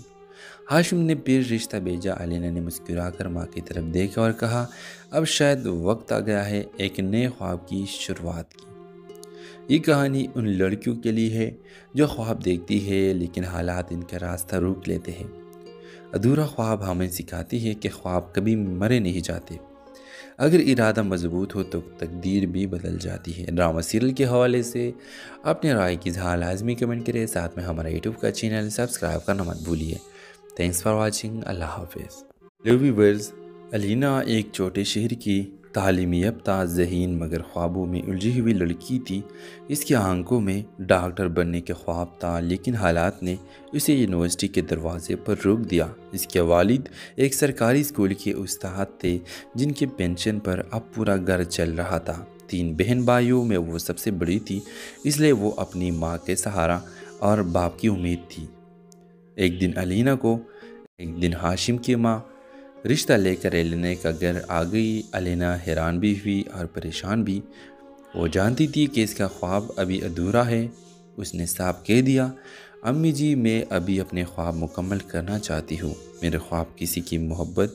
ہاشم نے پھر رشتہ بھیجا۔ علینا نے مسکرا کر ماں کی طرف دیکھا اور کہا، اب شاید وقت آ گیا ہے ایک نئے خواب کی شروعات کی۔ یہ کہانی ان لڑکیوں کے لیے ہے جو خواب دیکھتی ہے لیکن حالات ان کا راستہ روک لیتے ہیں۔ ادھورا خواب ہمیں سکھاتی ہے کہ خواب کبھی مرے نہیں جاتے، اگر ارادہ مضبوط ہو تو تقدیر بھی بدل جاتی ہے۔ ڈرامہ سیریل کے حوالے سے اپنے رائے کی اظہار لازمی کمنٹ کریں، ساتھ میں ہمارا یوٹیوب کا چینل سبسکرائب کرنا مت بھولیے۔ تھینکس فار واچنگ، اللہ حافظ۔ ہیلو ویورز، علینا ایک چھوٹے شہر کی تعلیم یافتہ، ذہین مگر خوابوں میں الجھی ہوئی لڑکی تھی۔ اس کی آنکھوں میں ڈاکٹر بننے کے خواب تھا، لیکن حالات نے اسے یونیورسٹی کے دروازے پر روک دیا۔ اس کے والد ایک سرکاری اسکول کے استاد تھے جن کے پینشن پر اب پورا گھر چل رہا تھا۔ 3 بہن بھائیوں میں وہ سب سے بڑی تھی، اس لیے وہ اپنی ماں کے سہارا اور باپ کی امید تھی۔ ایک دن ہاشم کی ماں رشتہ لے کر علینا کا گھر آ گئی۔ علینا حیران بھی ہوئی اور پریشان بھی۔ وہ جانتی تھی کہ اس کا خواب ابھی ادھورا ہے۔ اس نے صاف کہہ دیا، امی جی میں ابھی اپنے خواب مکمل کرنا چاہتی ہوں۔ میرے خواب کسی کی محبت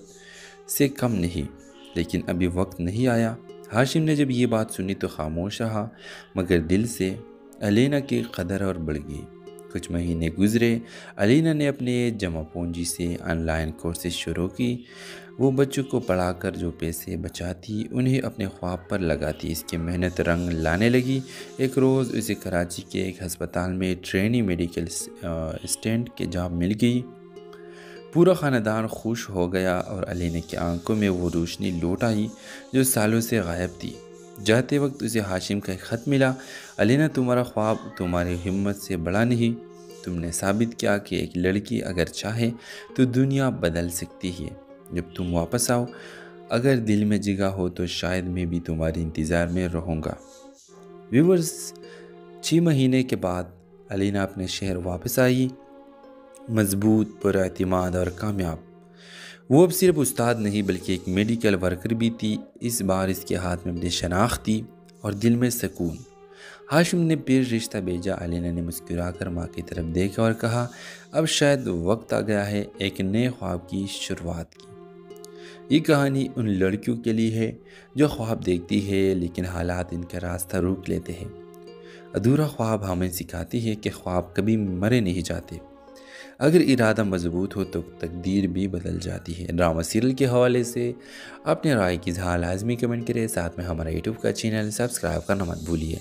سے کم نہیں، لیکن ابھی وقت نہیں آیا۔ ہاشم نے جب یہ بات سنی تو خاموش رہا، مگر دل سے علینا کی قدر اور بڑھ گئی۔ کچھ مہینے گزرے۔ علینا نے اپنے جمع پونجی سے آن لائن کورسز شروع کی۔ وہ بچوں کو پڑھا کر جو پیسے بچاتی انہیں اپنے خواب پر لگاتی۔ اس کی محنت رنگ لانے لگی۔ ایک روز اسے کراچی کے ایک ہسپتال میں ٹرینی میڈیکل اسسٹنٹ کی جاب مل گئی۔ پورا خاندان خوش ہو گیا اور علینا کی آنکھوں میں وہ روشنی لوٹ آئی جو سالوں سے غائب تھی۔ جاتے وقت اسے ہاشم کا ایک خط ملا، علینا تمہارا خواب تمہاری ہمت سے بڑا نہیں۔ تم نے ثابت کیا کہ ایک لڑکی اگر چاہے تو دنیا بدل سکتی ہے۔ جب تم واپس آؤ، اگر دل میں جگہ ہو تو شاید میں بھی تمہارے انتظار میں رہوں گا۔ ویورز، 6 مہینے کے بعد علینا اپنے شہر واپس آئی، مضبوط، پراعتماد اور کامیاب۔ وہ اب صرف استاد نہیں بلکہ ایک میڈیکل ورکر بھی تھی۔ اس بار اس کے ہاتھ میں اپنی شناخت تھی اور دل میں سکون۔ ہاشم نے پھر رشتہ بھیجا۔ علینا نے مسکرا کر ماں کی طرف دیکھا اور کہا، اب شاید وقت آ گیا ہے ایک نئے خواب کی شروعات کی۔ یہ کہانی ان لڑکیوں کے لیے ہے جو خواب دیکھتی ہے لیکن حالات ان کا راستہ روک لیتے ہیں۔ ادھورا خواب ہمیں سکھاتی ہے کہ خواب کبھی مرے نہیں جاتے، اگر ارادہ مضبوط ہو تو تقدیر بھی بدل جاتی ہے۔ ڈرامہ سیریل کے حوالے سے اپنے رائے کی اظہار لازمی کمنٹ کریں، ساتھ میں ہمارا یوٹیوب کا چینل سبسکرائب کرنا مت بھولیے۔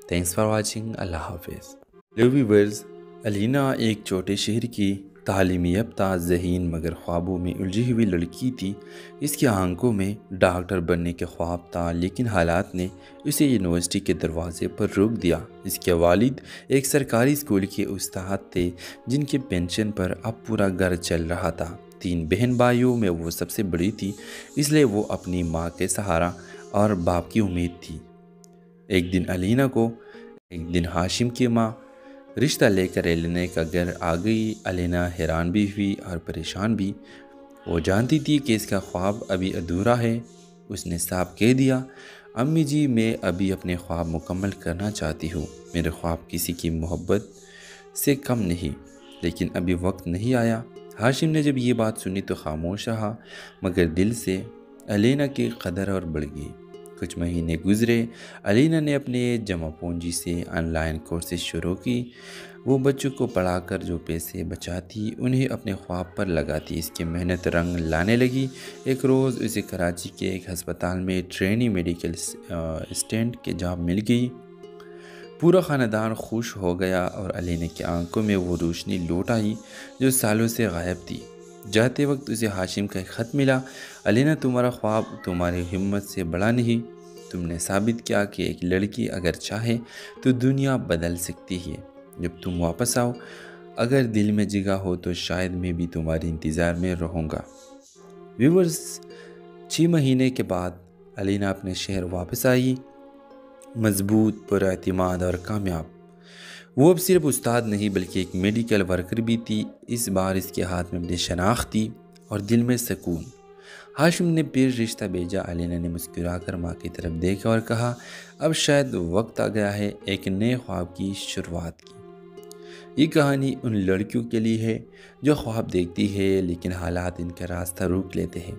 تھینکس فار واچنگ، اللہ حافظ۔ ہیلو ویورز، علینا ایک چھوٹے شہر کی تعلیم یافتہ، ذہین مگر خوابوں میں الجھی ہوئی لڑکی تھی۔ اس کی آنکھوں میں ڈاکٹر بننے کے خواب تھا، لیکن حالات نے اسے یونیورسٹی کے دروازے پر روک دیا۔ اس کے والد ایک سرکاری اسکول کے استاد تھے جن کے پینشن پر اب پورا گھر چل رہا تھا۔ 3 بہن بھائیوں میں وہ سب سے بڑی تھی، اس لیے وہ اپنی ماں کے سہارا اور باپ کی امید تھی۔ ایک دن ہاشم کی ماں رشتہ لے کر علینا کا گھر آ گئی۔ علینا حیران بھی ہوئی اور پریشان بھی۔ وہ جانتی تھی کہ اس کا خواب ابھی ادھورا ہے۔ اس نے صاف کہہ دیا، امی جی میں ابھی اپنے خواب مکمل کرنا چاہتی ہوں۔ میرے خواب کسی کی محبت سے کم نہیں، لیکن ابھی وقت نہیں آیا۔ ہاشم نے جب یہ بات سنی تو خاموش رہا، مگر دل سے علینا کی قدر اور بڑھ گئی۔ کچھ مہینے گزرے۔ علینا نے اپنے جمع پونجی سے آن لائن کورسز شروع کی۔ وہ بچوں کو پڑھا کر جو پیسے بچاتی انہیں اپنے خواب پر لگاتی۔ اس کی محنت رنگ لانے لگی۔ ایک روز اسے کراچی کے ایک ہسپتال میں ٹرینی میڈیکل اسسٹنٹ کی جاب مل گئی۔ پورا خاندان خوش ہو گیا اور علینا کی آنکھوں میں وہ روشنی لوٹ آئی جو سالوں سے غائب تھی۔ جاتے وقت اسے ہاشم کا ایک خط ملا، علینا تمہارا خواب تمہاری ہمت سے بڑا نہیں۔ تم نے ثابت کیا کہ ایک لڑکی اگر چاہے تو دنیا بدل سکتی ہے۔ جب تم واپس آؤ، اگر دل میں جگہ ہو تو شاید میں بھی تمہارے انتظار میں رہوں گا۔ ویورز، 6 مہینے کے بعد علینا اپنے شہر واپس آئی، مضبوط، پراعتماد اور کامیاب۔ وہ اب صرف استاد نہیں بلکہ ایک میڈیکل ورکر بھی تھی۔ اس بار اس کے ہاتھ میں اپنی شناخت تھی اور دل میں سکون۔ ہاشم نے پھر رشتہ بھیجا۔ علینا نے مسکرا کر ماں کی طرف دیکھا اور کہا اب شاید وقت آ گیا ہے ایک نئے خواب کی شروعات کی۔ یہ کہانی ان لڑکیوں کے لیے ہے جو خواب دیکھتی ہے لیکن حالات ان کا راستہ روک لیتے ہیں۔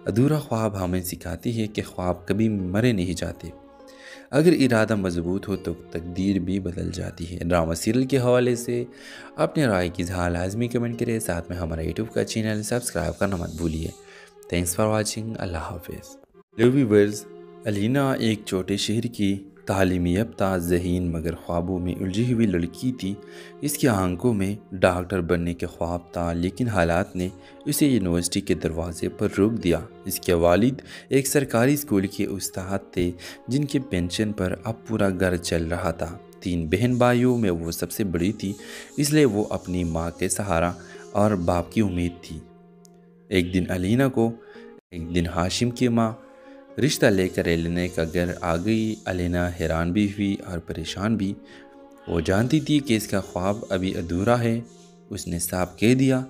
ادھورا خواب ہمیں سکھاتی ہے کہ خواب کبھی مرے نہیں جاتے، اگر ارادہ مضبوط ہو تو تقدیر بھی بدل جاتی ہے۔ ڈرامہ سیریل کے حوالے سے اپنے رائے کی اظہار لازمی کمنٹ کریں، ساتھ میں ہمارا یوٹیوب کا چینل سبسکرائب کرنا مت بھولیے۔ تھینکس فار واچنگ، اللہ حافظ۔ ہیلو ویورز، علینا ایک چھوٹے شہر کی تعلیم یافتہ ذہین مگر خوابوں میں الجھی ہوئی لڑکی تھی۔ اس کی آنکھوں میں ڈاکٹر بننے کے خواب تھا لیکن حالات نے اسے یونیورسٹی کے دروازے پر روک دیا۔ اس کے والد ایک سرکاری اسکول کے استاد تھے جن کے پینشن پر اب پورا گھر چل رہا تھا۔ 3 بہن بھائیوں میں وہ سب سے بڑی تھی، اس لیے وہ اپنی ماں کے سہارا اور باپ کی امید تھی۔ ایک دن ہاشم کی ماں رشتہ لے کر علینا کا گھر آ گئی۔ علینا حیران بھی ہوئی اور پریشان بھی۔ وہ جانتی تھی کہ اس کا خواب ابھی ادھورا ہے۔ اس نے صاف کہہ دیا،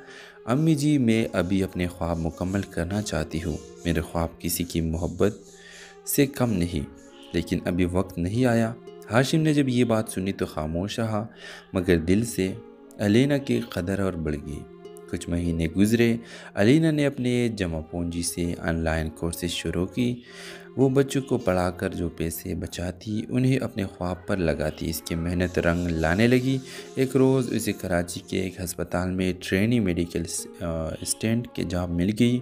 امی جی میں ابھی اپنے خواب مکمل کرنا چاہتی ہوں۔ میرے خواب کسی کی محبت سے کم نہیں، لیکن ابھی وقت نہیں آیا۔ ہاشم نے جب یہ بات سنی تو خاموش رہا، مگر دل سے علینا کی قدر اور بڑھ گئی۔ کچھ مہینے گزرے۔ علینا نے اپنے جمع پونجی سے آن لائن کورسز شروع کی۔ وہ بچوں کو پڑھا کر جو پیسے بچاتی انہیں اپنے خواب پر لگاتی۔ اس کی محنت رنگ لانے لگی۔ ایک روز اسے کراچی کے ایک ہسپتال میں ٹرینی میڈیکل اسسٹنٹ کی جاب مل گئی۔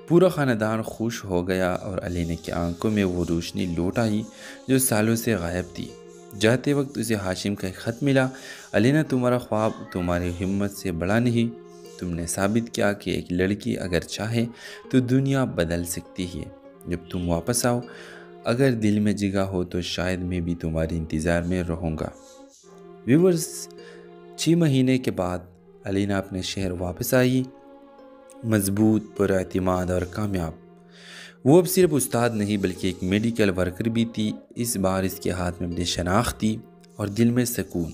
پورا خاندان خوش ہو گیا اور علینا کی آنکھوں میں وہ روشنی لوٹ آئی جو سالوں سے غائب تھی۔ جاتے وقت اسے ہاشم کا ایک خط ملا، علینا تمہارا خواب تمہاری ہمت سے بڑا نہیں۔ تم نے ثابت کیا کہ ایک لڑکی اگر چاہے تو دنیا بدل سکتی ہے۔ جب تم واپس آؤ، اگر دل میں جگہ ہو تو شاید میں بھی تمہارے انتظار میں رہوں گا۔ ویورز، 6 مہینے کے بعد علینا اپنے شہر واپس آئی، مضبوط، پر اعتماد اور کامیاب۔ وہ اب صرف استاد نہیں بلکہ ایک میڈیکل ورکر بھی تھی۔ اس بار اس کے ہاتھ میں اپنی شناخت تھی اور دل میں سکون۔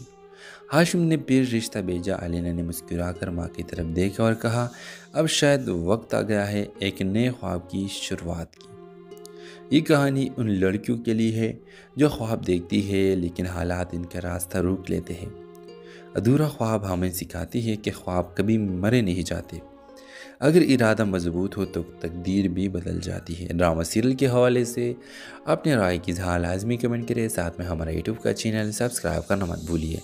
ہاشم نے پھر رشتہ بھیجا۔ علینا نے مسکرا کر ماں کی طرف دیکھا اور کہا اب شاید وقت آ گیا ہے ایک نئے خواب کی شروعات کی۔ یہ کہانی ان لڑکیوں کے لیے ہے جو خواب دیکھتی ہے لیکن حالات ان کا راستہ روک لیتے ہیں۔ ادھورا خواب ہمیں سکھاتی ہے کہ خواب کبھی مرے نہیں جاتے، اگر ارادہ مضبوط ہو تو تقدیر بھی بدل جاتی ہے۔ ڈرامہ سیریل کے حوالے سے اپنے رائے کی اظہار لازمی کمنٹ کریں، ساتھ میں ہمارا یوٹیوب کا چینل سبسکرائب کرنا مت بھولیے۔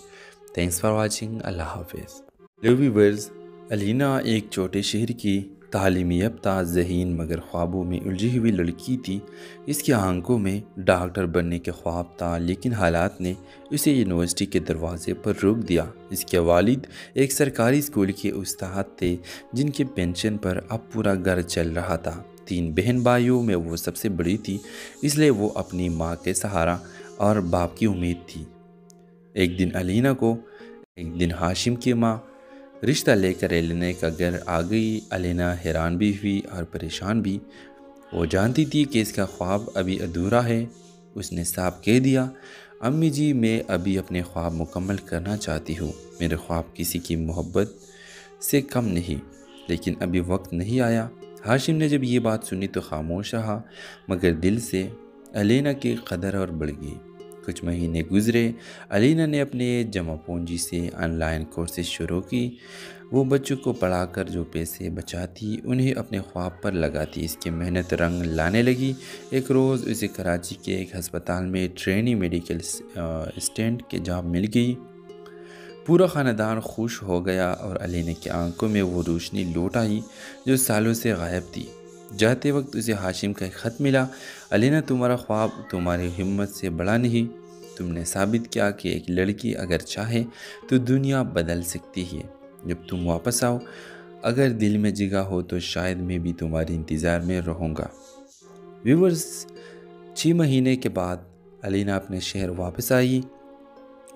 تھینکس فار واچنگ، اللہ حافظ۔ ہیلو ویورز، علینا ایک چھوٹے شہر کی تعلیم یافتہ ذہین مگر خوابوں میں الجھی ہوئی لڑکی تھی۔ اس کی آنکھوں میں ڈاکٹر بننے کے خواب تھا لیکن حالات نے اسے یونیورسٹی کے دروازے پر روک دیا۔ اس کے والد ایک سرکاری اسکول کے استاد تھے جن کے پینشن پر اب پورا گھر چل رہا تھا۔ 3 بہن بھائیوں میں وہ سب سے بڑی تھی، اس لیے وہ اپنی ماں کے سہارا اور باپ کی امید تھی۔ ایک دن ہاشم کی ماں رشتہ لے کر علینا کا گھر آ گئی۔ علینا حیران بھی ہوئی اور پریشان بھی۔ وہ جانتی تھی کہ اس کا خواب ابھی ادھورا ہے۔ اس نے صاف کہہ دیا، امی جی میں ابھی اپنے خواب مکمل کرنا چاہتی ہوں۔ میرے خواب کسی کی محبت سے کم نہیں، لیکن ابھی وقت نہیں آیا۔ ہاشم نے جب یہ بات سنی تو خاموش رہا، مگر دل سے علینا کی قدر اور بڑھ گئی۔ کچھ مہینے گزرے۔ علینا نے اپنے جمع پونجی سے آن لائن کورسز شروع کی۔ وہ بچوں کو پڑھا کر جو پیسے بچاتی انہیں اپنے خواب پر لگاتی۔ اس کی محنت رنگ لانے لگی۔ ایک روز اسے کراچی کے ایک ہسپتال میں ٹرینی میڈیکل اسسٹنٹ کی جاب مل گئی۔ پورا خاندان خوش ہو گیا اور علینا کی آنکھوں میں وہ روشنی لوٹ آئی جو سالوں سے غائب تھی۔ جاتے وقت اسے ہاشم کا ایک خط ملا، علینا تمہارا خواب تمہاری ہمت سے بڑا نہیں۔ تم نے ثابت کیا کہ ایک لڑکی اگر چاہے تو دنیا بدل سکتی ہے۔ جب تم واپس آؤ، اگر دل میں جگہ ہو تو شاید میں بھی تمہارے انتظار میں رہوں گا۔ ویورز، 6 مہینے کے بعد علینا اپنے شہر واپس آئی،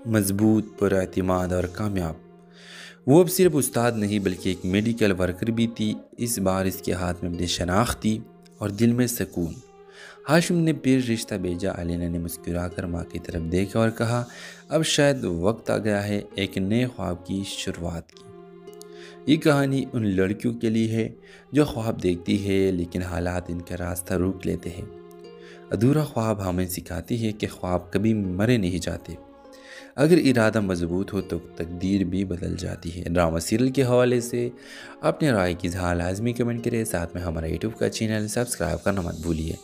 مضبوط، پر اعتماد اور کامیاب۔ وہ اب صرف استاد نہیں بلکہ ایک میڈیکل ورکر بھی تھی۔ اس بار اس کے ہاتھ میں اپنی شناخت تھی اور دل میں سکون۔ ہاشم نے پھر رشتہ بھیجا۔ علینا نے مسکرا کر ماں کی طرف دیکھا اور کہا اب شاید وقت آ گیا ہے ایک نئے خواب کی شروعات کی۔ یہ کہانی ان لڑکیوں کے لیے ہے جو خواب دیکھتی ہے لیکن حالات ان کا راستہ روک لیتے ہیں۔ ادھورا خواب ہمیں سکھاتی ہے کہ خواب کبھی مرے نہیں جاتے، اگر ارادہ مضبوط ہو تو تقدیر بھی بدل جاتی ہے۔ ڈرامہ سیریل کے حوالے سے اپنے رائے کی اظہار لازمی کمنٹ کریں، ساتھ میں ہمارا یوٹیوب کا چینل سبسکرائب کرنا مت بھولیے۔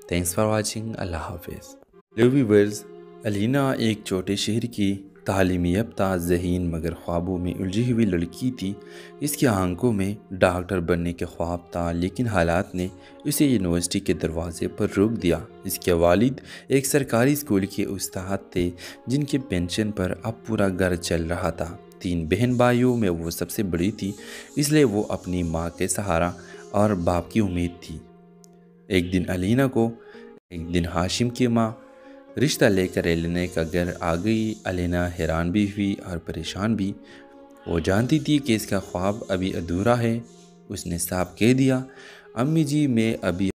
تھینکس فار واچنگ، اللہ حافظ۔ ہیلو ویورز، الینا ایک چھوٹے شہر کی تعلیم یافتہ ذہین مگر خوابوں میں الجھی ہوئی لڑکی تھی۔ اس کی آنکھوں میں ڈاکٹر بننے کے خواب تھا، لیکن حالات نے اسے یونیورسٹی کے دروازے پر روک دیا۔ اس کے والد ایک سرکاری اسکول کے استاد تھے جن کے پینشن پر اب پورا گھر چل رہا تھا۔ 3 بہن بھائیوں میں وہ سب سے بڑی تھی، اس لیے وہ اپنی ماں کے سہارا اور باپ کی امید تھی۔ ایک دن ہاشم کی ماں رشتہ لے کر الینا کا گھر آ گئی۔ الینا حیران بھی ہوئی اور پریشان بھی۔ وہ جانتی تھی کہ اس کا خواب ابھی ادھورا ہے۔ اس نے صاف کہہ دیا، امی جی میں ابھی